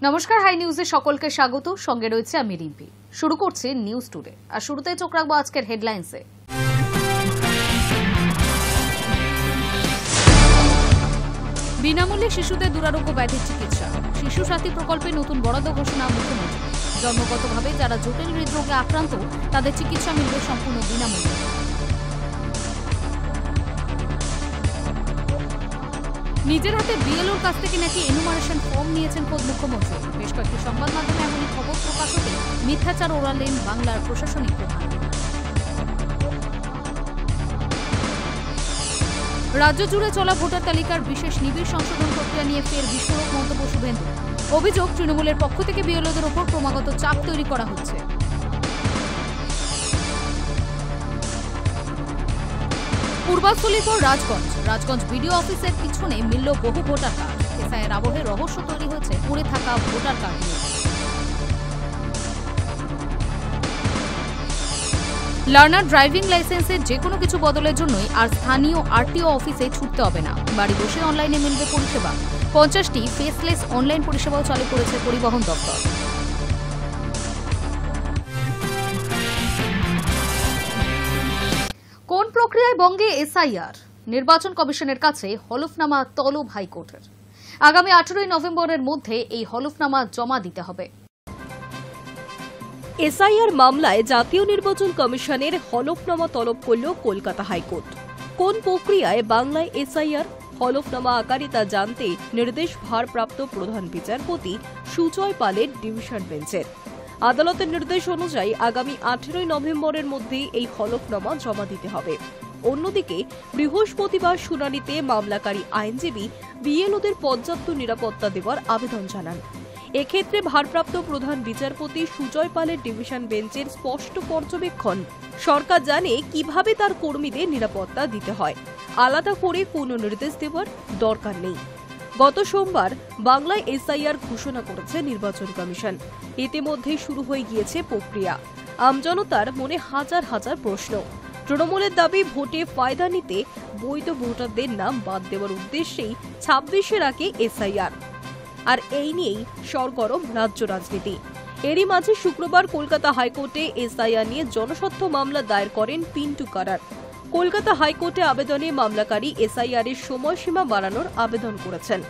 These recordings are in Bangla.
নমস্কার, হাই নিউজে সকলকে স্বাগত। সঙ্গে রয়েছে আমি রিম্পি। শুরু করছি নিউজ টুডে। আর শুরুতে চোখ রাখবো আজকের হেডলাইন্সে। বিনামূল্যে শিশুদের দুরারোগ্য ব্যাধির চিকিৎসা, শিশু সাথী প্রকল্পে নতুন বরাদ্দ ঘোষণা মুখ্যমন্ত্রী। জন্মগতভাবে যারা জটিল হৃদরোগে আক্রান্ত তাদের চিকিৎসা মিলবে সম্পূর্ণ বিনামূল্যে। নিজের হাতে বিএলওর কাছ থেকে নাকি এনুমারেশন ফর্ম নিয়েছেন খোদ মুখ্যমন্ত্রী। বেশ কয়েকটি সংবাদ মাধ্যমে এমনই খবর প্রকাশ হতে মিথ্যাচার ওড়ালেন বাংলার প্রশাসনিক প্রধান। রাজ্য জুড়ে চলা ভোটার তালিকার বিশেষ নিবিড় সংশোধন প্রক্রিয়া নিয়ে ফের বিস্ফোরক মন্তব্য শুভেন্দু। অভিযোগ, তৃণমূলের পক্ষ থেকে বিএলওদের ওপর ক্রমাগত চাপ তৈরি করা হচ্ছে। পূর্বাঞ্চলের পর রাজগঞ্জ বিডিও অফিসের পিছনে মিলল বহু ভোটার কার্ড। এসআইয়ের আবহে রহস্য তৈরি হয়েছে পড়ে থাকা ভোটার কার্ড নিয়ে। লার্নার ড্রাইভিং লাইসেন্সের যে কোনো কিছু বদলের জন্যই আর স্থানীয় আরটিও অফিসে ছুটতে হবে না, বাড়ি বসে অনলাইনে মিলবে পরিষেবা। 50টি ফেসলেস অনলাইন পরিষেবাও চালু করেছে পরিবহন দপ্তর। কোন প্রক্রিয়ায় বঙ্গে এসআইআর? নির্বাচন কমিশনের কাছে হলফনামা তলব হাইকোর্টের। আগামী 18 নভেম্বরের মধ্যে এই হলফনামা জমা দিতে হবে। এসআইআর মামলায় জাতীয় নির্বাচন কমিশনের হলফনামা তলব করল কলকাতা হাইকোর্ট। কোন প্রক্রিয়ায় বাংলায় এসআইআর হলফনামা আকারে তা জানতে নির্দেশ ভারপ্রাপ্ত প্রধান বিচারপতি সুজয় পালের ডিভিশন বেঞ্চের। আদালতের নির্দেশ অনুযায়ী আগামী 18 নভেম্বরের মধ্যে এই হলফনামা জমা দিতে হবে। অন্যদিকে বৃহস্পতিবার শুনানিতে মামলাকারী আইনজীবী বিএলওদের পর্যাপ্ত নিরাপত্তা দেওয়ার আবেদন জানান। এক্ষেত্রে ভারপ্রাপ্ত প্রধান বিচারপতি সুজয় পালের ডিভিশন বেঞ্চের স্পষ্ট পর্যবেক্ষণ, সরকার জানে কিভাবে তার কর্মীদের নিরাপত্তা দিতে হয়, আলাদা করে কোনো নির্দেশ দেওয়ার দরকার নেই। গত সোমবার বাংলায় এসআইআর ঘোষণা করেছে নির্বাচন কমিশন। ইতিমধ্যে শুরু হয়ে গিয়েছে প্রক্রিয়া। আমজনতার মনে হাজার হাজার প্রশ্ন। তৃণমূলের দাবি, ভোটে ফায়দা নিতে বৈধ ভোটারদের নাম বাদ দেওয়ার উদ্দেশ্যেই 26-এর আগে এসআইআর। আর এই নিয়েই সরগরম রাজ্য রাজনীতি। এরই মাঝে শুক্রবার কলকাতা হাইকোর্টে এসআইআর নিয়ে জনস্বার্থ মামলা দায়ের করেন পিন্টু কারার। কলকাতা হাইকোর্টে আবেদনে মামলাকারী এসআইআর এর সময়সীমা বাড়ানোর আবেদন করেছেন।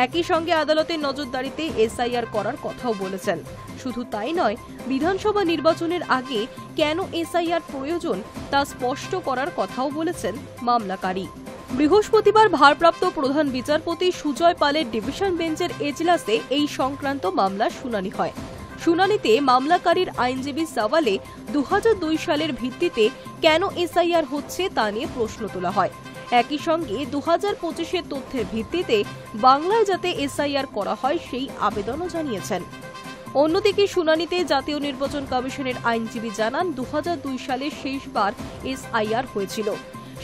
একই সঙ্গে আদালতের নজরদারিতে এসআইআর করার কথাও বলেছেন। শুধু তাই নয়, বিধানসভা নির্বাচনের আগে কেন এসআইআর প্রয়োজন তা স্পষ্ট করার কথাও বলেছেন মামলাকারী। বৃহস্পতিবার ভারপ্রাপ্ত প্রধান বিচারপতি সুজয় পালের ডিভিশন বেঞ্চের এজলাসে এই সংক্রান্ত মামলার শুনানি হয়। শুনানিতে মামলাকারীর আইনজীবী সওয়ালে 2002 সালের ভিত্তিতে কেন এসআইআর হচ্ছে তা নিয়ে প্রশ্ন তোলা হয়। একই সঙ্গে 2025-এর তথ্যের ভিত্তিতে বাংলায় যাতে এসআইআর করা হয় সেই আবেদনও জানিয়েছেন। অন্যদিকে শুনানিতে জাতীয় নির্বাচন কমিশনের আইনজীবী জানান, 2002 সালে শেষবার এসআইআর হয়েছিল।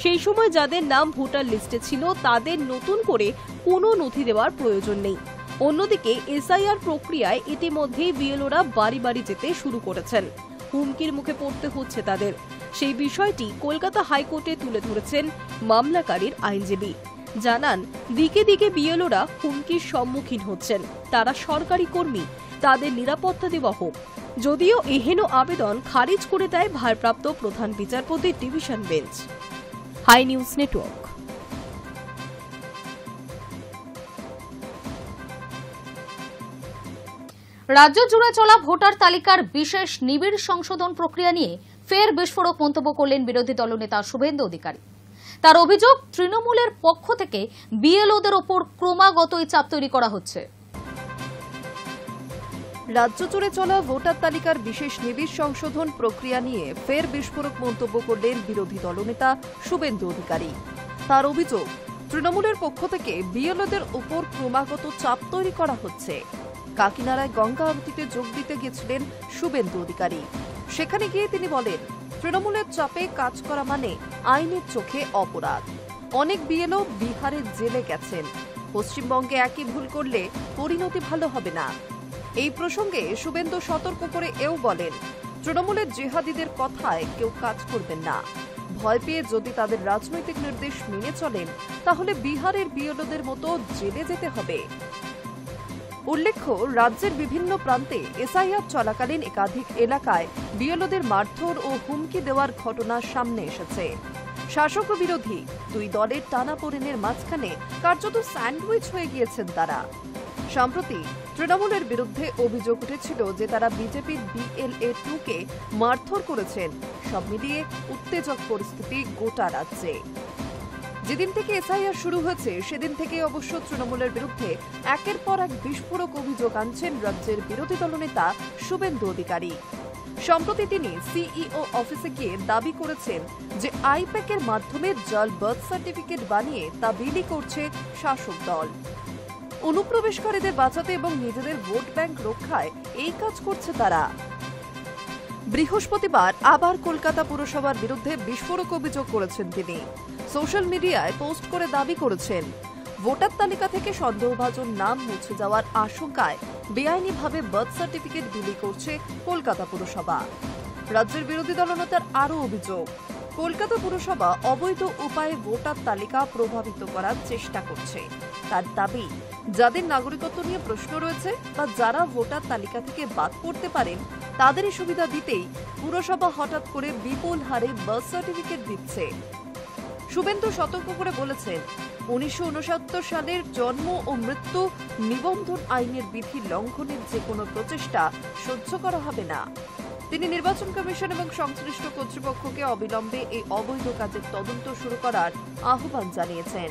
সেই সময় যাদের নাম ভোটার লিস্টে ছিল তাদের নতুন করে কোনো নথি দেওয়ার প্রয়োজন নেই। অন্যদিকে এসআইআর প্রক্রিয়ায় ইতিমধ্যেই বিএলওরা বাড়ি বাড়ি যেতে শুরু করেছেন। হুমকির মুখে পড়তে হচ্ছে তাদের। সেই বিষয়টি কলকাতা হাইকোর্টে তুলে ধরেছেন মামলাকারীর আইনজীবী। জানান, দিকে দিকে বিএলওরা হুমকির সম্মুখীন হচ্ছেন। তারা সরকারি কর্মী, তাদের নিরাপত্তা দেওয়া হোক। যদিও এহেন আবেদন খারিজ করে দেয় ভারপ্রাপ্ত প্রধান বিচারপতির division bench. Hi news network. রাজ্য জুড়ে চলা ভোটার তালিকার বিশেষ নিবিড় সংশোধন প্রক্রিয়া নিয়ে ফের বিস্ফোরক মন্তব্য করলেন বিরোধী দলনেতা শুভেন্দু অধিকারী। তার অভিযোগ, তৃণমূলের পক্ষ থেকে বিএলওদের ওপর ক্রমাগতই চাপ তৈরি করা হচ্ছে। রাজ্য জুড়ে চলা ভোটার তালিকার বিশেষ নিবিড় সংশোধন প্রক্রিয়া নিয়ে ফের বিস্ফোরক মন্তব্য করলেন বিরোধী দলনেতা শুভেন্দু অধিকারী। তার অভিযোগ, তৃণমূলের পক্ষ থেকে বিএলওদের উপর ক্রমাগত চাপ তৈরি করা হচ্ছে। কাকিনাড়ায় গঙ্গা আরতিতে যোগ দিতে গেছিলেন শুভেন্দু অধিকারী। সেখানে গিয়ে তিনি বলেন, তৃণমূলের চাপে কাজ করা মানে আইনের চোখে অপরাধ। অনেক বিএলও বিহারের জেলে গেছেন। পশ্চিমবঙ্গে একই ভুল করলে পরিণতি ভালো হবে না। এই প্রসঙ্গে শুভেন্দু সতর্ক করে এও বলেন, তৃণমূলের জিহাদিদের কথায় কেউ কাজ করবেন না। ভয় পেয়ে যদি তাদের রাজনৈতিক নির্দেশ মেনে চলেন তাহলে বিহারের বিএলওদের মতো জেলে যেতে হবে। উল্লেখ্য, রাজ্যের বিভিন্ন প্রান্তে এসআইআর চলাকালীন একাধিক এলাকায় বিএলওদের মারধর ও হুমকি দেওয়ার ঘটনা সামনে এসেছে। শাসক ও বিরোধী দুই দলের টানাপোড়েনের মাঝখানে কার্যত স্যান্ডউইচ হয়ে গিয়েছেন তারা। সম্প্রতি তৃণমূলের বিরুদ্ধে অভিযোগ উঠেছিল যে তারা বিজেপির BLA-2 মারধর করেছেন। সব মিলিয়ে উত্তেজক পরিস্থিতি গোটা রাজ্যে। যেদিন থেকে এসআইআর শুরু হয়েছে সেদিন থেকে অবশ্য তৃণমূলের বিরুদ্ধে একের পর এক বিস্ফোরক অভিযোগ আনছেন রাজ্যের বিরোধী দলনেতা শুভেন্দু অধিকারী। সম্প্রতি তিনি সিইও অফিসে গিয়ে দাবি করেছেন যে আইপ্যাকের মাধ্যমে জাল বার্থ সার্টিফিকেট বানিয়ে তা বিলি করছে শাসক দল। অনুপ্রবেশকারীদের বাঁচাতে এবং নিজেদের ভোট ব্যাংক রক্ষায় এই কাজ করছে তারা। বৃহস্পতিবার আবার কলকাতা পুরসভার বিরুদ্ধে বিস্ফোরক অভিযোগ করেছেন তিনি। সোশ্যাল মিডিয়ায় পোস্ট করে দাবি করেছেন, ভোটার তালিকা থেকে সন্দেহভাজন নাম মুছে যাওয়ার আশঙ্কায় বেআইনিভাবে বার্থ সার্টিফিকেট বিলি করছে কলকাতা পুরসভা। রাজ্যের বিরোধী দলনেতার আরও অভিযোগ, কলকাতা পুরসভা অবৈধ উপায়ে ভোটার তালিকা প্রভাবিত করার চেষ্টা করছে। তার দাবি, যাদের নাগরিকত্ব নিয়ে প্রশ্ন রয়েছে বা যারা ভোটার তালিকা থেকে বাদ পড়তে পারেন তাদেরই সুবিধা দিতেই পুরসভা হঠাৎ করে বিপুল হারে বার্থ সার্টিফিকেট দিচ্ছে। শুভেন্দু সতর্ক করে বলেছেন, 1969 সালের জন্ম ও মৃত্যু নিবন্ধন আইনের বিধি লঙ্ঘনের যে কোনো প্রচেষ্টা সহ্য করা হবে না। তিনি নির্বাচন কমিশন এবং সংশ্লিষ্ট কর্তৃপক্ষকে অবিলম্বে এই অবৈধ কাজের তদন্ত শুরু করার আহ্বান জানিয়েছেন।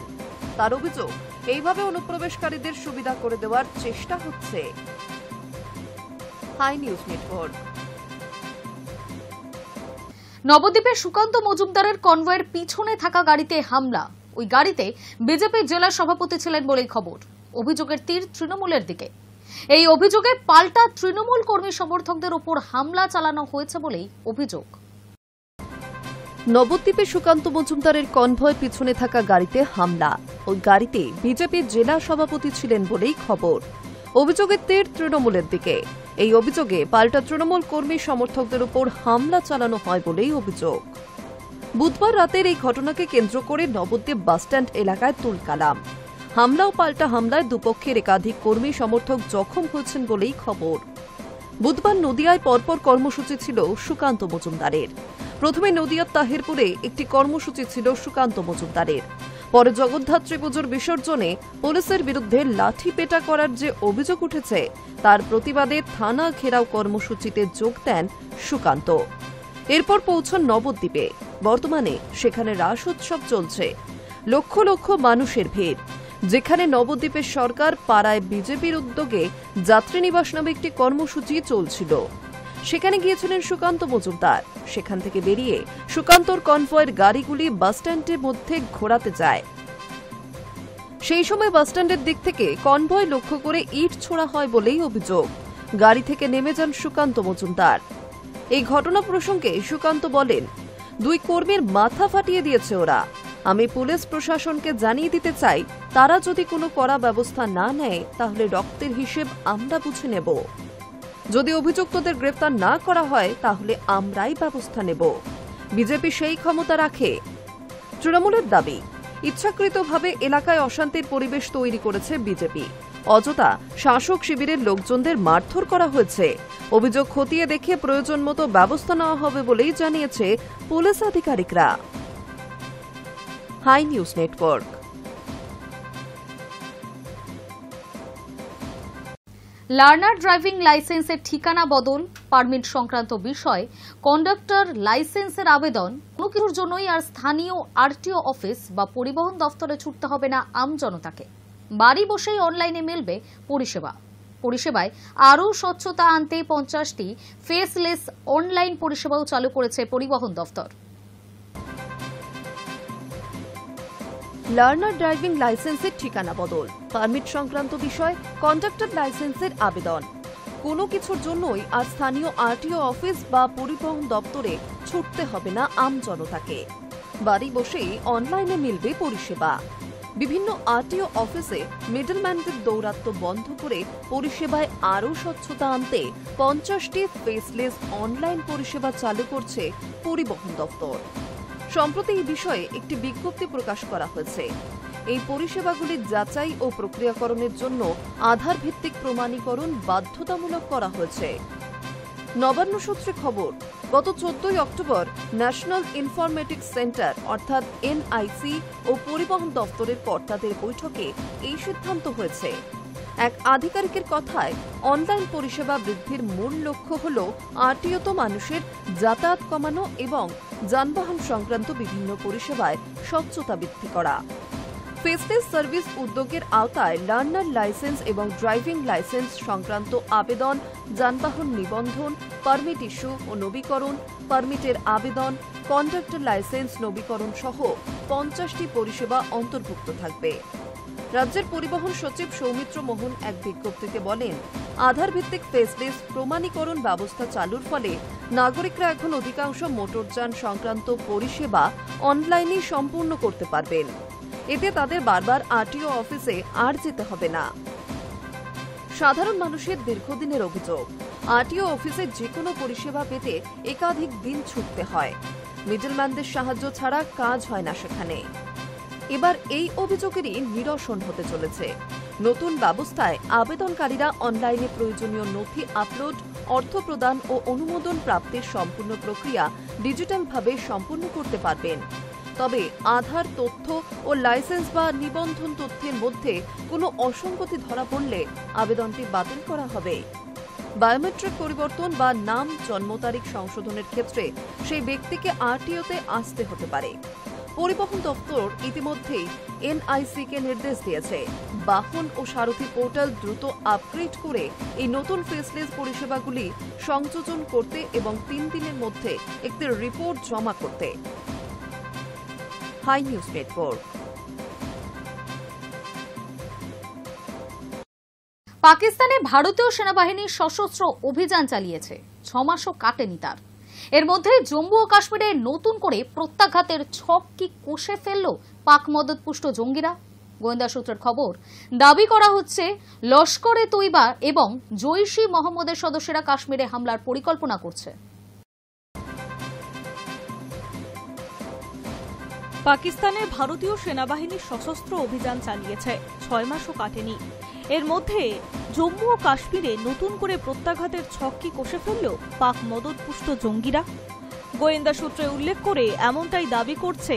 তার অভিযোগ, এইভাবে অনুপ্রবেশকারীদের সুবিধা করে দেওয়ার চেষ্টা হচ্ছে। Hi news network. নবদ্বীপে সুকান্ত মজুমদারের কনভয়ের পিছনে থাকা গাড়িতে হামলা। ওই গাড়িতে বিজেপির জেলা সভাপতি ছিলেন বলেই খবর। অভিযোগের তীর তৃণমূলের দিকে। এই অভিযোগে পাল্টা তৃণমূল কর্মী সমর্থকদের উপর হামলা চালানো হয়েছে বলেই অভিযোগ। নবদ্বীপে সুকান্ত মজুমদারের কনভয় পিছনে থাকা গাড়িতে হামলা। ওই গাড়িতে বিজেপির জেলা সভাপতি ছিলেন বলেই খবর। অভিযোগের তীর তৃণমূলের দিকে। এই অভিযোগে পাল্টা তৃণমূল কর্মী সমর্থকদের উপর হামলা চালানো হয় বলেই অভিযোগ। বুধবার রাতের এই ঘটনাকে কেন্দ্র করে নবদ্বীপ বাসস্ট্যান্ড এলাকায় তুলকালাম। হামলা ও পাল্টা হামলায় দুপক্ষের একাধিক কর্মী সমর্থক জখম হয়েছেন বলেই খবর। বুধবার নদিয়ায় পরপর কর্মসূচি ছিল সুকান্ত মজুমদারের। প্রথমে নদিয়ার তাহিরপুরে একটি কর্মসূচি ছিল সুকান্ত মজুমদারের। পরে জগদ্ধাত্রী পুজোর বিসর্জনে পুলিশের বিরুদ্ধে লাঠি পেটা করার যে অভিযোগ উঠেছে তার প্রতিবাদে থানা ঘেরাও কর্মসূচিতে যোগ দেন সুকান্ত। এরপর পৌঁছন নবদ্বীপে। বর্তমানে সেখানে রাস উৎসব চলছে। লক্ষ লক্ষ মানুষের ভিড়। যেখানে নবদ্বীপের সরকার পাড়ায় বিজেপির উদ্যোগে যাত্রী নিবাস নামে একটি কর্মসূচি চলছিল। সেখানে গিয়েছিলেন সুকান্ত মজুমদার। সেখান থেকে বেরিয়ে সুকান্তর কনভয়ের গাড়িগুলি বাসস্ট্যান্ডের মধ্যে ঘোরাতে যায়। সেই সময় বাসস্ট্যান্ডের দিক থেকে কনভয় লক্ষ্য করে ইট ছোড়া হয় বলেই অভিযোগ। গাড়ি থেকে নেমে যান সুকান্ত মজুমদার। এই ঘটনা প্রসঙ্গে সুকান্ত বলেন, দুই কর্মীর মাথা ফাটিয়ে দিয়েছে ওরা। আমি পুলিশ প্রশাসনকে জানিয়ে দিতে চাই, তারা যদি কোনো কড়া ব্যবস্থা না নেয় তাহলে রক্তের হিসেব আমরা বুঝে নেব। যদি অভিযুক্তদের গ্রেফতার না করা হয় তাহলে আমরাই ব্যবস্থা নেব। বিজেপি সেই ক্ষমতা রাখে। তৃণমূলের দাবি, ইচ্ছাকৃতভাবে এলাকায় অশান্তির পরিবেশ তৈরি করেছে বিজেপি। অযথা শাসক শিবিরের লোকজনদের মারধর করা হয়েছে। অভিযোগ খতিয়ে দেখে প্রয়োজন মতো ব্যবস্থা নেওয়া হবে বলেই জানিয়েছে পুলিশ আধিকারিকরা। Hi news network. Learner driving লাইসেন্সের ঠিকানা বদল, পারমিট সংক্রান্ত বিষয়, কন্ডাক্টর লাইসেন্সের আবেদন, কোনো কিছুর জন্যই আর স্থানীয় আরটিও অফিস বা পরিবহন দফতরে ছুটতে হবে না আমজনতাকে। বাড়ি বসেই অনলাইনে মিলবে পরিষেবা। পরিষেবায় আরও স্বচ্ছতা আনতে 50টি ফেসলেস অনলাইন পরিষেবাও চালু করেছে পরিবহন দফতর। লার্নার ড্রাইভিং লাইসেন্সের ঠিকানা বদল, পারমিট সংক্রান্ত বিষয়, কন্ডাক্টর লাইসেন্সের আবেদন, কোনো কিছুর জন্যই আর স্থানীয় আরটিও অফিস বা পরিবহন দপ্তরে ছুটতে হবে না আমজনতাকে। বাড়ি বসেই অনলাইনে মিলবে পরিষেবা। বিভিন্ন আরটিও অফিসে মিডলম্যানদের দৌরাত্ম্য বন্ধ করে পরিষেবায় আরও স্বচ্ছতা আনতে 50টি ফেসলেস অনলাইন পরিষেবা চালু করছে পরিবহন দপ্তর। সম্প্রতি এই বিষয়ে একটি বিজ্ঞপ্তি প্রকাশ করা হয়েছে। এই পরিষেবাগুলি যাচাই ও প্রক্রিয়াকরণের জন্য আধার ভিত্তিক প্রমাণীকরণ বাধ্যতামূলক করা হয়েছে। নবান্ন সূত্রে খবর, গত 14 অক্টোবর ন্যাশনাল ইনফরমেটিক্স সেন্টার অর্থাৎ এনআইসি ও পরিবহন দপ্তরের কর্তাদের বৈঠকে এই সিদ্ধান্ত হয়েছে। এক আধিকারিকের কথায়, অনলাইন পরিষেবা বৃদ্ধির মূল লক্ষ্য হল আরটিওতে মানুষের যাতায়াত কমানো এবং যানবাহন সংক্রান্ত বিভিন্ন পরিষেবায় স্বচ্ছতা বৃদ্ধি করা। ফেসলেস সার্ভিস উদ্যোগের আওতায় লার্নার লাইসেন্স এবং ড্রাইভিং লাইসেন্স সংক্রান্ত আবেদন, যানবাহন নিবন্ধন, পারমিট ইস্যু ও নবীকরণ, পারমিটের আবেদন, কন্ডাক্টর লাইসেন্স নবীকরণ সহ 50টি পরিষেবা অন্তর্ভুক্ত থাকবে। রাজ্যের পরিবহন সচিব সৌমিত্র মোহন এক বিজ্ঞপ্তিতে বলেন, আধার ভিত্তিক ফেসলেস প্রমাণীকরণ ব্যবস্থা চালুর ফলে নাগরিকরা এখন অধিকাংশ মোটরযান সংক্রান্ত পরিষেবা অনলাইনে সম্পূর্ণ করতে পারবেন। এতে তাদের বারবার আরটিও অফিসে আর যেতে হবে না। সাধারণ মানুষের দীর্ঘদিনের অভিযোগ, আরটিও অফিসে যে কোনো পরিষেবা পেতে একাধিক দিন ছুটতে হয়। মিডলম্যানদের সাহায্য ছাড়া কাজ হয় না সেখানে। এবার এই অভিযোগেরই নিরসন হতে চলেছে। নতুন ব্যবস্থায় আবেদনকারীরা অনলাইনে প্রয়োজনীয় নথি আপলোড, অর্থ প্রদান ও অনুমোদন প্রাপ্তির সম্পূর্ণ প্রক্রিয়া ডিজিটালভাবে সম্পূর্ণ করতে পারবেন। তবে আধার তথ্য ও লাইসেন্স বা নিবন্ধন তথ্যের মধ্যে কোনো অসঙ্গতি ধরা পড়লে আবেদনটি বাতিল করা হবে। বায়োমেট্রিক পরিবর্তন বা নাম, জন্ম তারিখ সংশোধনের ক্ষেত্রে সেই ব্যক্তিকে আরটিওতে আসতে হতে পারে। পরিবহন দপ্তর ইতিমধ্যেই এনআইসিকে নির্দেশ দিয়েছে, বাহন ও সারথী পোর্টাল দ্রুত আপগ্রেড করে এই নতুন ফেসলেস পরিষেবাগুলি সংযোজন করতে এবং 3 দিনের মধ্যে একটি রিপোর্ট জমা করতে। Hi news network. পাকিস্তানে ভারতীয় সেনাবাহিনী সশস্ত্র অভিযান চালিয়েছে, 6 মাসও কাটেনি তার। এর মধ্যে জম্মু ও কাশ্মীরে নতুন করে প্রত্যাঘাতের ছক কি কষে ফেলল পাক মদতপুষ্ট জঙ্গিরা? গোয়েন্দা সূত্রের খবর, দাবি করা হচ্ছে লস্করে তৈবা এবং জৈশ-ই মোহাম্মদের সদস্যরা কাশ্মীরে হামলার পরিকল্পনা করছে। পাকিস্তানে ভারতীয় সেনাবাহিনী সশস্ত্র অভিযান চালিয়েছে, 6 মাসও কাটেনি। এর মধ্যে জম্মু ও কাশ্মীরে নতুন করে প্রত্যাঘাতের ছক কি কষে ফেলল পাক মদতপুষ্ট জঙ্গিরা? গোয়েন্দা সূত্রে উল্লেখ করে এমনটাই দাবি করছে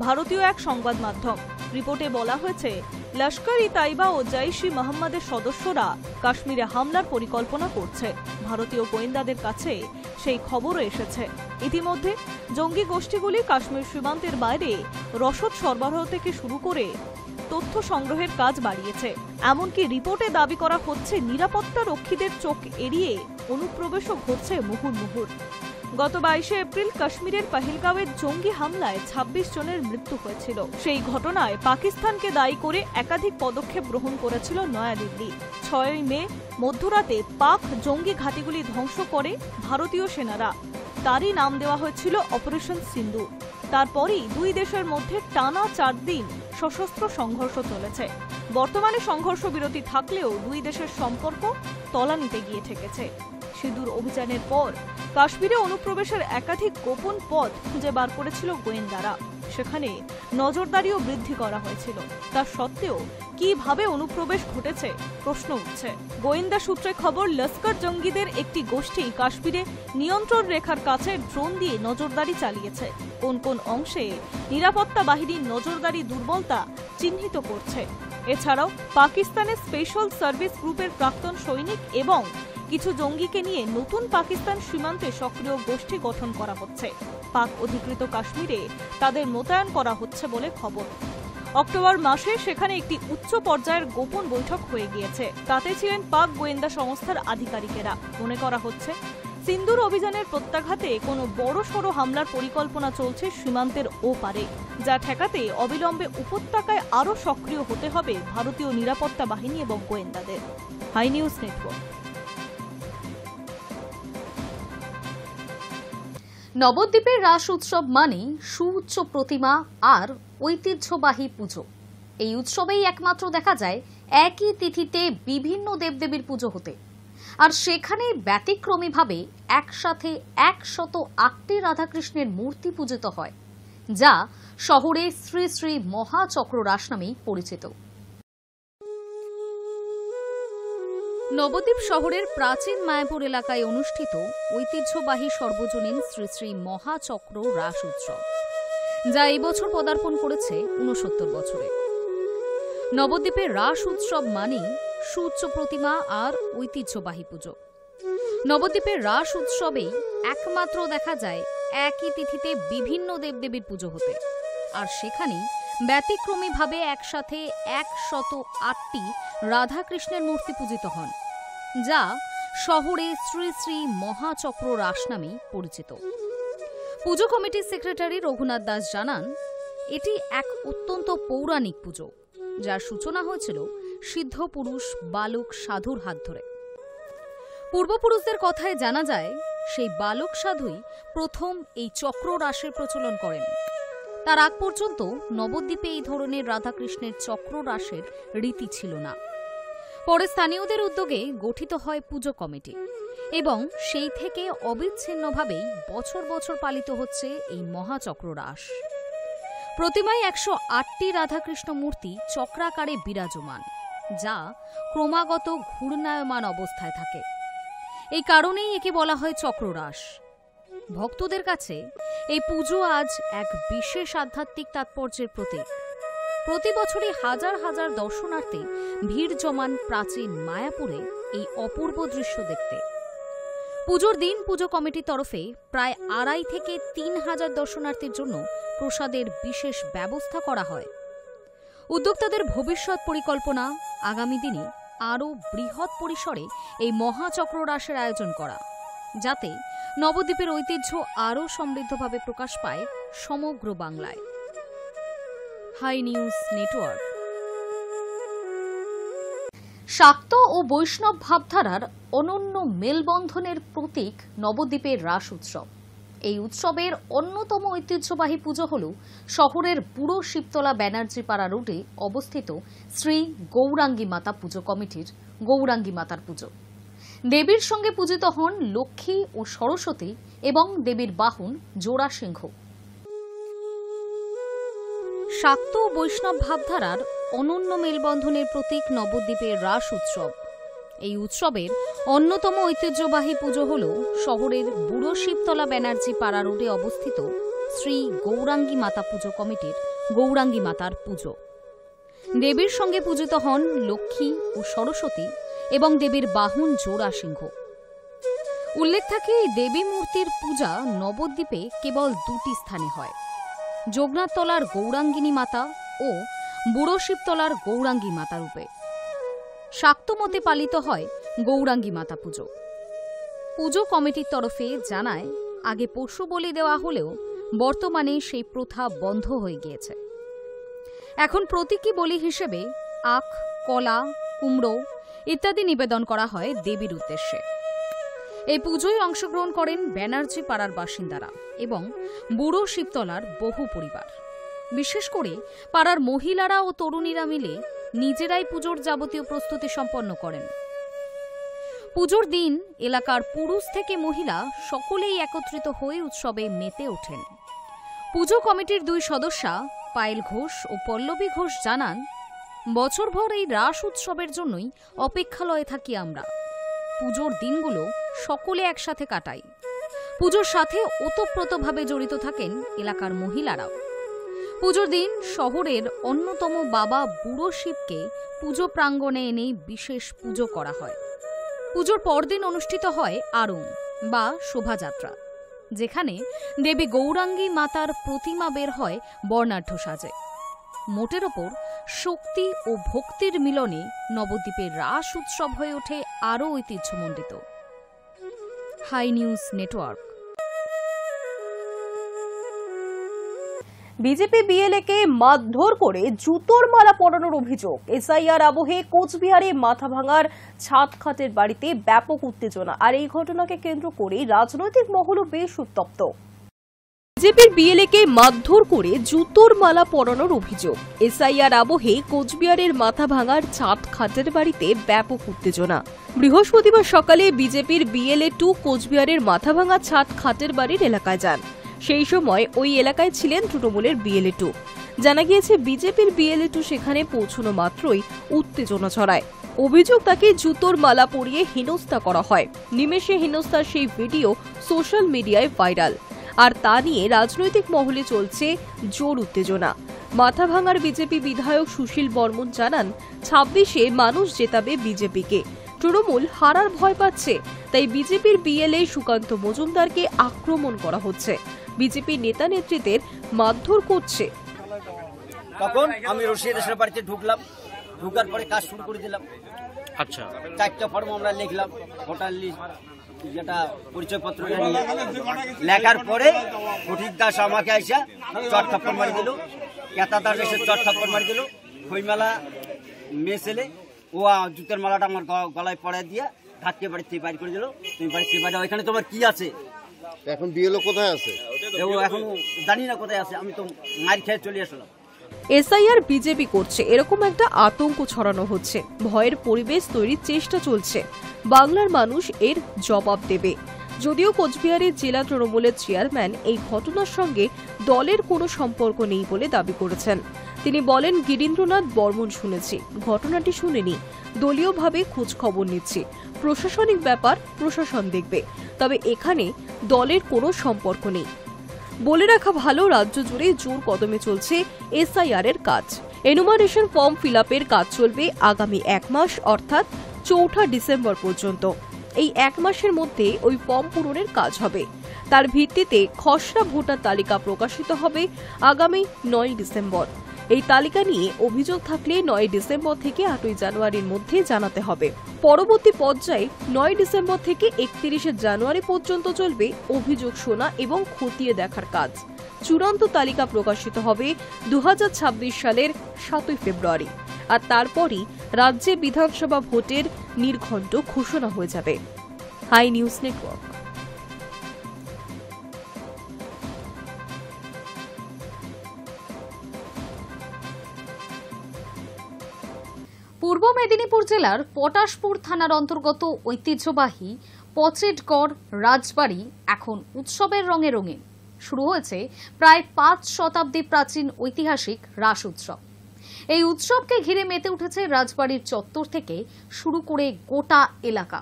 ভারতীয় এক সংবাদ মাধ্যম। রিপোর্টে বলা হয়েছে, লস্কর-ই-তাইবা ও জৈশ-ই মোহাম্মদের সদস্যরা কাশ্মীরে হামলার পরিকল্পনা করছে। ভারতীয় গোয়েন্দাদের কাছে সেই খবরও এসেছে। ইতিমধ্যে জঙ্গি গোষ্ঠীগুলি কাশ্মীর সীমান্তের বাইরে রসদ সরবরাহ থেকে শুরু করে তথ্য সংগ্রহের কাজ বাড়িয়েছে। এমনকি রিপোর্টে দাবি করা হচ্ছে নিরাপত্তা রক্ষীদের চোখ এড়িয়ে অনুপ্রবেশও ঘটছে মুহুর্মুহুর। গত 22 এপ্রিল কাশ্মীরের পহেলগাঁওয়ে জঙ্গি হামলায় 26 জনের মৃত্যু হয়েছিল। সেই ঘটনায় পাকিস্তানকে দায়ী করে একাধিক পদক্ষেপ গ্রহণ করেছিল নয়াদিল্লি। 6 মে মধ্যরাতে পাক জঙ্গি ঘাঁটিগুলি ধ্বংস করে ভারতীয় সেনারা। তারই নাম দেওয়া হয়েছিল অপারেশন সিন্দুর। তারপরই দুই দেশের মধ্যে টানা 4 দিন সশস্ত্র সংঘর্ষ চলেছে। বর্তমানে সংঘর্ষ বিরতি থাকলেও দুই দেশের সম্পর্ক তলানিতে গিয়ে ঠেকেছে। সিঁদুর অভিযানের পর কাশ্মীরে অনুপ্রবেশের একাধিক গোপন পথ খুঁজে বার করেছিল গোয়েন্দারা। সেখানে নজরদারিও বৃদ্ধি করা হয়েছিল। তা সত্ত্বেও কিভাবে অনুপ্রবেশ ঘটেছে প্রশ্ন উঠছে। গোয়েন্দা সূত্রে খবর, লস্কর জঙ্গিদের একটি গোষ্ঠী কাশ্মীরে নিয়ন্ত্রণ রেখার কাছে ড্রোন দিয়ে নজরদারি চালিয়েছে। কোন কোন অংশে নিরাপত্তা বাহিনীর নজরদারি দুর্বলতা চিহ্নিত করছে। এছাড়াও পাকিস্তানের স্পেশাল সার্ভিস গ্রুপের প্রাক্তন সৈনিক এবং কিছু জঙ্গিকে নিয়ে নতুন পাকিস্তান সীমান্তে সক্রিয় গোষ্ঠী গঠন করা হচ্ছে। পাক অধিকৃত কাশ্মীরে তাদের মোতায়েন করা হচ্ছে বলে খবর। অক্টোবর মাসে সেখানে একটি উচ্চ পর্যায়ের গোপন বৈঠক হয়ে গিয়েছে। তাতে ছিলেন পাক গোয়েন্দা সংস্থার আধিকারিকেরা। মনে করা হচ্ছে সিন্দুর অভিযানের প্রত্যাঘাতে কোনো বড়সড় হামলার পরিকল্পনা চলছে সীমান্তের ওপারে, যা ঠেকাতে অবিলম্বে উপত্যকায় আরও সক্রিয় হতে হবে ভারতীয় নিরাপত্তা বাহিনী এবং গোয়েন্দাদের। Hi news network. নবদ্বীপের রাস উৎসব মানে সুউচ্চ প্রতিমা আর ঐতিহ্যবাহী পুজো। এই উৎসবেই একমাত্র দেখা যায় একই তিথিতে বিভিন্ন দেবদেবীর পুজো হতে, আর সেখানে ব্যতিক্রমীভাবে একসাথে 108টি রাধাকৃষ্ণের মূর্তি পূজিত হয়, যা শহরে শ্রী শ্রী মহাচক্র রাস নামেই পরিচিত। নবদ্বীপ শহরের প্রাচীন মায়াপুর এলাকায় অনুষ্ঠিত ঐতিহ্যবাহী সর্বজনীন শ্রী শ্রী মহাচক্র রাস উৎসব, যা এই বছর পদার্পণ করেছে ৬৯ বছরে। নবদ্বীপের রাস উৎসব মানেই সুউচ্চ প্রতিমা আর ঐতিহ্যবাহী পুজো। নবদ্বীপের রাস উৎসবেই একমাত্র দেখা যায় একই তিথিতে বিভিন্ন দেবদেবীর পুজো হতে, আর সেখানেই ব্যতিক্রমীভাবে একসাথে ১০৮টি রাধাকৃষ্ণের মূর্তি পূজিত হন, যা শহরে শ্রী শ্রী মহাচক্র রাস নামেই পরিচিত। পুজো কমিটির সেক্রেটারি রঘুনাথ দাস জানান, এটি এক অত্যন্ত পৌরাণিক পুজো, যার সূচনা হয়েছিল সিদ্ধ পুরুষ বালক সাধুর হাত ধরে। পূর্বপুরুষদের কথায় জানা যায়, সেই বালক সাধুই প্রথম এই চক্র রাসের প্রচলন করেন। তার আগ পর্যন্ত নবদ্বীপে এই ধরনের রাধাকৃষ্ণের চক্র রাসের রীতি ছিল না। পরে স্থানীয়দের উদ্যোগে গঠিত হয় পুজো কমিটি, এবং সেই থেকে অবিচ্ছিন্নভাবেই বছর বছর পালিত হচ্ছে এই মহাচক্র রাস। প্রতিমায় ১০৮টি রাধাকৃষ্ণ মূর্তি চক্রাকারে বিরাজমান, যা ক্রমাগত ঘূর্ণায়মান অবস্থায় থাকে। এই কারণেই একে বলা হয় চক্ররাস। ভক্তদের কাছে এই পুজো আজ এক বিশেষ আধ্যাত্মিক তাৎপর্যের প্রতীক। প্রতি বছরই হাজার হাজার দর্শনার্থী ভিড় জমান প্রাচীন মায়াপুরে এই অপূর্ব দৃশ্য দেখতে। পুজোর দিন পুজো কমিটির তরফে প্রায় ২.৫ থেকে ৩,০০০ দর্শনার্থীর জন্য প্রসাদের বিশেষ ব্যবস্থা করা হয়। উদ্যোক্তাদের ভবিষ্যৎ পরিকল্পনা আগামী দিনে আরও বৃহৎ পরিসরে এই মহাচক্র রাসের আয়োজন করা, যাতে নবদ্বীপের ঐতিহ্য আরও সমৃদ্ধভাবে প্রকাশ পায় সমগ্র বাংলায়। Hi news network. শাক্ত ও বৈষ্ণব ভাবধারার অনন্য মেলবন্ধনের প্রতীক নবদ্বীপের রাস উৎসব। এই উৎসবের অন্যতম ঐতিহ্যবাহী পুজো হল শহরের বুড়ো শিবতলা ব্যানার্জি পাড়া রোডে অবস্থিত শ্রী গৌরাঙ্গী মাতা পুজো কমিটির গৌরাঙ্গী মাতার পুজো। দেবীর সঙ্গে পূজিত হন লক্ষ্মী ও সরস্বতী এবং দেবীর বাহন জোড়া সিংহ। শাক্ত ও বৈষ্ণব ভাবধারার অনন্য মেলবন্ধনের প্রতীক নবদ্বীপের রাস উৎসব। এই উৎসবের অন্যতম ঐতিহ্যবাহী পুজো হল শহরের বুড়ো শিবতলা ব্যানার্জি পাড়া রোডে অবস্থিত শ্রী গৌরাঙ্গী মাতা পুজো কমিটির গৌরাঙ্গী মাতার পুজো। দেবীর সঙ্গে পূজিত হন লক্ষ্মী ও সরস্বতী এবং দেবীর বাহন জোড়া সিংহ। উল্লেখ থাকে, এই দেবী মূর্তির পূজা নবদ্বীপে কেবল ২টি স্থানে হয়: যোগনাথতলার গৌরাঙ্গিনী মাতা ও বুড়ো শিবতলার গৌরাঙ্গী মাতা রূপে। শাক্ত মতে পালিত হয় গৌরাঙ্গী মাতা পুজো। পুজো কমিটির তরফে জানায়, আগে পশু বলি দেওয়া হলেও বর্তমানে সেই প্রথা বন্ধ হয়ে গিয়েছে। এখন প্রতীকী বলি হিসেবে আখ, কলা, কুমড়ো ইত্যাদি নিবেদন করা হয় দেবীর উদ্দেশ্যে। এই পুজোয় অংশগ্রহণ করেন ব্যানার্জি পাড়ার বাসিন্দারা এবং বুড়ো শিবতলার বহু পরিবার। বিশেষ করে পাড়ার মহিলারা ও তরুণীরা মিলে নিজেরাই পুজোর যাবতীয় প্রস্তুতি সম্পন্ন করেন। পুজোর দিন এলাকার পুরুষ থেকে মহিলা সকলেই একত্রিত হয়ে উৎসবে মেতে ওঠেন। পুজো কমিটির ২ সদস্যা পায়েল ঘোষ ও পল্লবী ঘোষ জানান, বছরভর এই রাস উৎসবের জন্যই অপেক্ষালয়ে থাকি আমরা। পুজোর দিনগুলো সকলে একসাথে কাটাই। পুজোর সাথে ওতপ্রোতভাবে জড়িত থাকেন এলাকার মহিলারাও। পুজোর দিন শহরের অন্যতম বাবা বুড়ো শিবকে পুজো প্রাঙ্গণে এনে বিশেষ পুজো করা হয়। পুজোর পরদিন অনুষ্ঠিত হয় আরং বা শোভাযাত্রা, যেখানে দেবী গৌরাঙ্গী মাতার প্রতিমা বের হয় বর্ণাঢ্য সাজে। মোটের ওপর শক্তি ও ভক্তির মিলনে নবদ্বীপের রাস উৎসব হয়ে ওঠে আরও ঐতিহ্যমণ্ডিত। Hi news network. বিজেপি বিএলএকে মারধর করে জুতোর মালা পরানোর অভিযোগ। এসআইআর আবহে কোচবিহারে মাথাভাঙার ছাদখাটের বাড়িতে ব্যাপক উত্তেজনা, আর এই ঘটনাকে কেন্দ্র করে রাজনৈতিক মহলও বেশ উত্তপ্ত। বিজেপির বিএলএকে মারধর করে জুতোর মালা পরানোর অভিযোগ। এসআইআর আবহে কোচবিহারের মাথাভাঙার ছাদখাটের বাড়িতে ব্যাপক উত্তেজনা। বৃহস্পতিবার সকালে বিজেপির বিএলএ 2 কোচবিহারের মাথাভাঙা ছাদখাটের বাড়ির এলাকায় যান। সেই সময় ওই এলাকায় ছিলেন তৃণমূলের বিএলএ-2। জানা গিয়েছে বিজেপির বিএলএ-2 সেখানে পৌঁছানো মাত্রই উত্তেজনা ছড়ায়। অভিযোগ তাকে জুতোর মালা পরিয়ে হেনস্থা করা হয়। নিমেষে হেনস্থার সেই ভিডিও সোশ্যাল মিডিয়ায় ভাইরাল। আর তা নিয়ে রাজনৈতিক মহলে চলছে জোর উত্তেজনা। মাথাভাঙার বিজেপি বিধায়ক সুশীল বর্মন জানান, 26-এ মানুষ জেতাবে বিজেপিকে। তৃণমূল হারার ভয় পাচ্ছে, তাই বিজেপির বিএলএ সুকান্ত মজুমদারকে আক্রমণ করা হচ্ছে। বিজেপি নেতা নেতৃত্বের মারধর করছে। তখন আমি রশিদ এসে বাড়িতে ঢুকার পরে কাজ শুরু করে দিলাম। আচ্ছা, 4টা ফর্ম আমরা লিখলাম, ভোটার লিস্ট যেটা পরিচয়পত্র লেখার পরে ফটিক দাস আমাকে আইসা চট থাপ্পড় মারি দিল, কেতা দাস এসে চট থাপ্পড় মারি দিল। খইমালা মেয়ে ছেলে ও জুতের মালাটা আমার গলায় পড়ায় দিয়ে ধাক্কে বাড়িতে বাইর করে দিল। তুমি বাড়িতে বাইরে, ওইখানে তোমার কি আছে? এখন বিএলও কোথায় আছে? ও এখন জানি না কোথায় আছে, আমি তো মার খেয়ে চলে আসলাম। এসআইআর বিজেপি করছে, এরকম একটা আতঙ্ক ছড়ানো হচ্ছে। ভয়ের পরিবেশ তৈরির চেষ্টা চলছে। বাংলার মানুষ এর জবাব দেবে। যদিও কোচবিহারের জেলা তৃণমূলের চেয়ারম্যান এই ঘটনার সঙ্গে দলের কোনো সম্পর্ক নেই বলে দাবি করেছেন। তিনি বলেন, গিরীন্দ্রনাথ বর্মন শুনেছি, ঘটনাটি শুনিনি। দলীয়ভাবে খোঁজ খবর নিচ্ছি। প্রশাসনিক ব্যাপার প্রশাসন দেখবে, তবে এখানে দলের কোনো সম্পর্ক নেই। বলে রাখা ভালো, রাজ্য জুড়ে জোর কদমে চলছে এসআইআর এর কাজ। এনুমারেশন ফর্ম ফিল আপের কাজ চলবে আগামী 1 মাস, অর্থাৎ 4 ডিসেম্বর পর্যন্ত। এই 1 মাসের মধ্যে ওই ফর্ম পূরণের কাজ হবে। তার ভিত্তিতে খসড়া ভোটার তালিকা প্রকাশিত হবে আগামী 9 ডিসেম্বর। এই তালিকা নিয়ে অভিযোগ থাকলে 9 ডিসেম্বর থেকে 8 জানুয়ারির মধ্যে জানাতে হবে। পরবর্তী পর্যায়ে 9 ডিসেম্বর থেকে 31 জানুয়ারি পর্যন্ত চলবে অভিযোগ শোনা এবং খতিয়ে দেখার কাজ। চূড়ান্ত তালিকা প্রকাশিত হবে 2026 সালের 7 ফেব্রুয়ারি। আর তারপরই রাজ্যে বিধানসভা ভোটের নির্ঘণ্ট ঘোষণা হয়ে যাবে। Hi news network. Purba Medinipur জেলার পটাশপুর থানার অন্তর্গত ঐতিহ্যবাহী পচেটগড় রাজবাড়ি এখন উৎসবের রঙে রঙিন। শুরু হয়েছে প্রায় 5 শতাব্দী প্রাচীন ঐতিহাসিক রাস উৎসব। এই উৎসবকে ঘিরে মেতে উঠেছে রাজবাড়ির চত্বর থেকে শুরু করে গোটা এলাকা।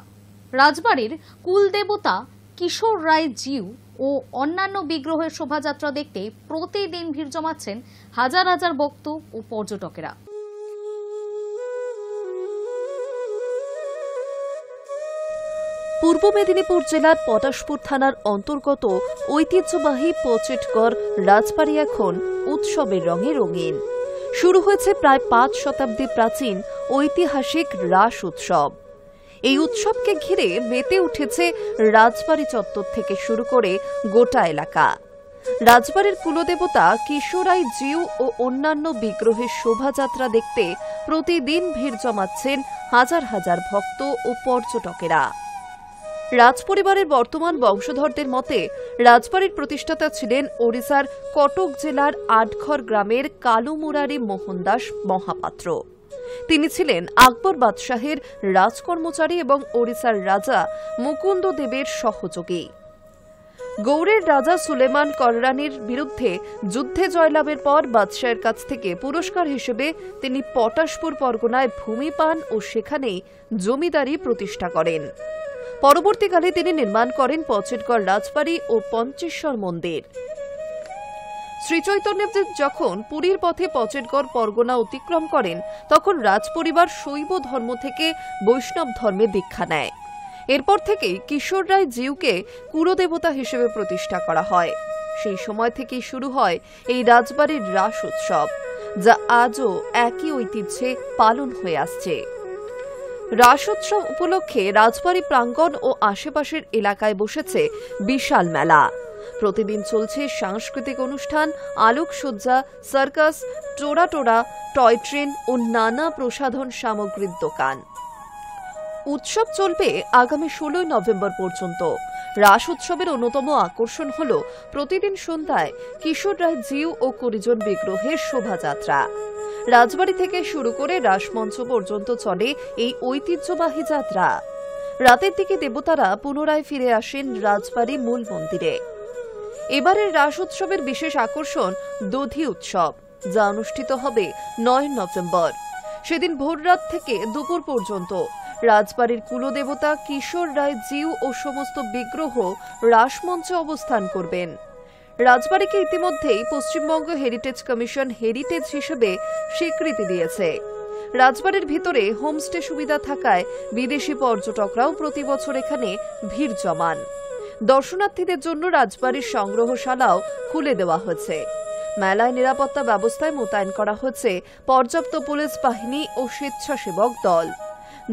রাজবাড়ির কুলদেবতা কিশোর রায় জিউ ও অন্যান্য বিগ্রহের শোভাযাত্রা দেখতে প্রতিদিন ভিড় জমাচ্ছেন হাজার হাজার ভক্ত ও পর্যটকেরা। পূর্ব মেদিনীপুর জেলার পটাশপুর থানার অন্তর্গত ঐতিহ্যবাহী পচেটগড় রাজবাড়ি এখন উৎসবের রঙে রঙিন। শুরু হয়েছে প্রায় 5 শতাব্দী প্রাচীন ঐতিহাসিক রাস উৎসব। এই উৎসবকে ঘিরে মেতে উঠেছে রাজবাড়ি চত্বর থেকে শুরু করে গোটা এলাকা। রাজবাড়ির কুলদেবতা কিশোরাই জিউ ও অন্যান্য বিগ্রহের শোভাযাত্রা দেখতে প্রতিদিন ভিড় জমাচ্ছেন হাজার হাজার ভক্ত ও পর্যটকেরা। রাজপরিবারের বর্তমান বংশধরদের মতে রাজবাড়ির প্রতিষ্ঠাতা ছিলেন ওড়িশার কটক জেলার আটঘর গ্রামের কালুমুরারি মোহনদাস মহাপাত্র। তিনি ছিলেন আকবর বাদশাহের রাজকর্মচারী এবং ওড়িশার রাজা মুকুন্দ দেবের সহযোগী। গৌড়ের রাজা সুলেমান কররানীর বিরুদ্ধে যুদ্ধে জয়লাভের পর বাদশাহের কাছ থেকে পুরস্কার হিসেবে তিনি পটাশপুর পরগনায় ভূমি পান ও সেখানেই জমিদারি প্রতিষ্ঠা করেন। পরবর্তীকালে তিনি নির্মাণ করেন পচেটগড় রাজবাড়ি ও পঞ্চেশ্বর মন্দির। শ্রীচৈতন্যদেব যখন পুরীর পথে পচেটগড় পরগনা অতিক্রম করেন তখন রাজপরিবার শৈব ধর্ম থেকে বৈষ্ণব ধর্মে দীক্ষা নেয়। এরপর থেকেই কিশোর রায় জিউকে কুলদেবতা হিসেবে প্রতিষ্ঠা করা হয়। সেই সময় থেকেই শুরু হয় এই রাজবাড়ির রাস উৎসব, যা আজও একই ঐতিহ্যে পালন হয়ে আসছে। রাস উৎসব উপলক্ষে রাজবাড়ি প্রাঙ্গণ ও আশেপাশের এলাকায় বসেছে বিশাল মেলা। প্রতিদিন চলছে সাংস্কৃতিক অনুষ্ঠান, আলোকসজ্জা, সার্কাস, টোরা টয় ট্রেন ও নানা প্রসাধন সামগ্রীর দোকান। উৎসব চলবে আগামী 16 নভেম্বর পর্যন্ত। রাস উৎসবের অন্যতম আকর্ষণ হল প্রতিদিন সন্ধ্যায় কিশোর রায় জিউ ও কুড়িজন বিগ্রহের শোভাযাত্রা। রাজবাড়ি থেকে শুরু করে রাসমঞ্চ পর্যন্ত চলে এই ঐতিহ্যবাহী যাত্রা। রাতের দিকে দেবতারা পুনরায় ফিরে আসেন রাজবাড়ি মূল মন্দিরে। এবারের রাস উৎসবের বিশেষ আকর্ষণ দধি উৎসব, যা অনুষ্ঠিত হবে 9 নভেম্বর। সেদিন ভোররাত থেকে দুপুর পর্যন্ত রাজবাড়ির কুলদেবতা কিশোর রায় জিউ ও সমস্ত বিগ্রহ রাসমঞ্চে অবস্থান করবেন। রাজবাড়িকে ইতিমধ্যেই পশ্চিমবঙ্গ হেরিটেজ কমিশন হেরিটেজ হিসেবে স্বীকৃতি দিয়েছে। রাজবাড়ির ভিতরে হোমস্টে সুবিধা থাকায় বিদেশি পর্যটকরাও প্রতি বছর এখানে ভিড় জমান। দর্শনার্থীদের জন্য রাজবাড়ির সংগ্রহশালাও খুলে দেওয়া হয়েছে। মেলায় নিরাপত্তা ব্যবস্থায় মোতায়েন করা হয়েছে পর্যাপ্ত পুলিশ বাহিনী ও স্বেচ্ছাসেবক দল।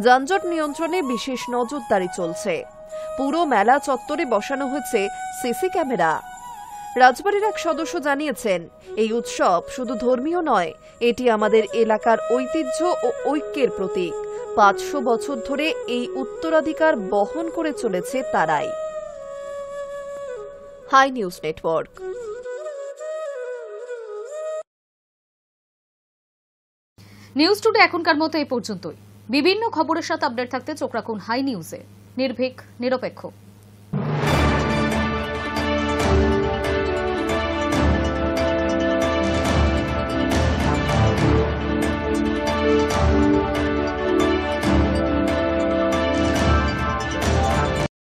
যানজট নিয়ন্ত্রণে বিশেষ নজরদারি চলছে। পুরো মেলা চত্বরে বসানো হয়েছে সিসি ক্যামেরা। রাজবাড়ির এক সদস্য জানিয়েছেন, এই উৎসব শুধু ধর্মীয় নয়, এটি আমাদের এলাকার ঐতিহ্য ও ঐক্যের প্রতীক। 500 বছর ধরে এই উত্তরাধিকার বহন করে চলেছে তারাই। Hi news network. News today এখনকার মতো এই পর্যন্তই। বিভিন্ন খবরের সাথে আপডেট থাকতে চোখ রাখুন হাই নিউজে। নির্ভীক, নিরপেক্ষ।